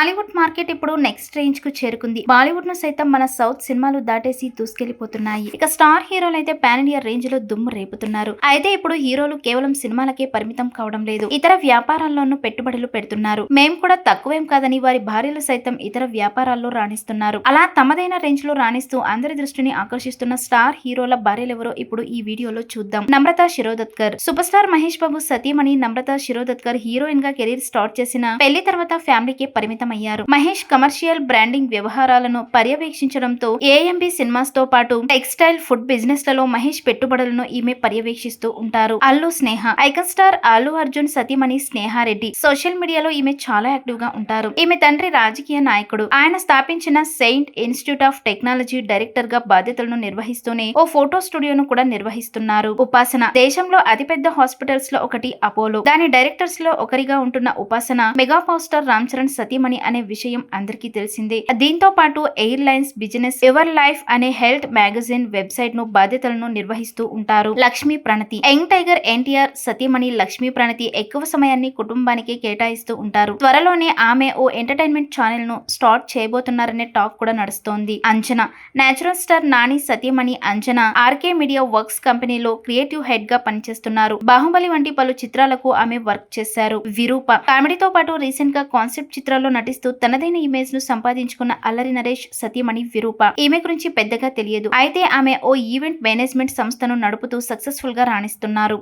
Tollywood market ఇప్పుడు next range కు చేరుకుంది. బాలీవుడ్ ను సైతం మన సౌత్ సినిమాలు దాటేసి దూసుకెళ్లిపోతున్నాయి. ఇక స్టార్ హీరోలు అయితే పాన్ ఇండియా రేంజ్ లో దుమ్ము రేపుతున్నారు. అయితే ఇప్పుడు హీరోలు కేవలం సినిమాలకే పరిమితం కావడం లేదు, ఇతర వ్యాపారాల్లోనూ పెట్టుబడులు పెడుతున్నారు. మేం కూడా తక్కువేం కాదని వారి భార్యలు సైతం ఇతర వ్యాపారాల్లో రాణిస్తున్నారు. అలా తమదైన రేంజ్ లో రాణిస్తూ అందరి దృష్టిని ఆకర్షిస్తున్న స్టార్ హీరోల భార్యలెవరో ఇప్పుడు ఈ వీడియోలో చూద్దాం. నమ్రత శిరోదత్కర్. సూపర్ స్టార్ మహేష్ బాబు సతీమణి నమ్రత శిరోదత్కర్ హీరోయిన్ గా కెరీర్ స్టార్ట్ చేసిన పెళ్లి తర్వాత ఫ్యామిలీకి పరిమితం అయ్యారు. మహేష్ కమర్షియల్ బ్రాండింగ్ వ్యవహారాలను పర్యవేక్షించడంతో ఏఎంబి సినిమాస్ తో పాటు టెక్స్టైల్ ఫుడ్ బిజినెస్ లలో మహేష్ పెట్టుబడులను ఈమె పర్యవేక్షిస్తూ ఉంటారు. అల్లు స్నేహ. ఐకాన్ స్టార్ అల్లు అర్జున్ సతీమణి స్నేహారెడ్డి. సోషల్ మీడియాలో ఈమె చాలా యాక్టివ్ గా ఉంటారు. ఈమె తండ్రి రాజకీయ నాయకుడు. ఆయన స్థాపించిన Saint institute of technology director గా బాధ్యతలను నిర్వహిస్తూనే ఓ ఫోటో స్టూడియోను కూడా నిర్వహిస్తున్నారు. ఉపాసన. దేశంలో అతిపెద్ద హాస్పిటల్స్ లో ఒకటి అపోలో. దాని డైరెక్టర్స్ లో ఒకరిగా ఉంటున్న ఉపాసన mega power star Ram Charan సతీమణి అనే విషయం అందరికీ తెలిసిందే. దీంతో పాటు air lines business, ever life అనే హెల్త్ మ్యాగజైన్ వెబ్సైట్ ను బాధ్యతలను నిర్వహిస్తూ ఉంటారు. లక్ష్మీ ప్రణతి. యంగ్ టైగర్ ఎన్టీఆర్ సతీమణి లక్ష్మీ ప్రణతి ఎక్కువ సమయాన్ని కుటుంబానికి కేటాయిస్తూ ఉంటారు. త్వరలోనే ఆమె ఓ ఎంటర్టైన్మెంట్ ఛానల్ ను స్టార్ట్ చేయబోతున్నారనే టాక్ కూడా నడుస్తోంది. అంజనా. నేచురల్ స్టార్ నాని సతీమణి అంజనా ఆర్కే మీడియా వర్క్స్ కంపెనీలో క్రియేటివ్ హెడ్ గా పనిచేస్తున్నారు. బాహుబలి వంటి పలు చిత్రాలకు ఆమె వర్క్ చేశారు. విరూప. కామెడీతో పాటు రీసెంట్ గా కాన్సెప్ట్ చిత్రాల్లో నటిస్తూ తనదైన ఇమేజ్ ను సంపాదించుకున్న అల్లరి నరేష్ సతీమణి విరూప. ఈమె గురించి పెద్దగా తెలియదు. అయితే ఆమె ఓ ఈవెంట్ మేనేజ్మెంట్ సంస్థను నడుపుతూ సక్సెస్ఫుల్ గా రాణిస్తున్నారు.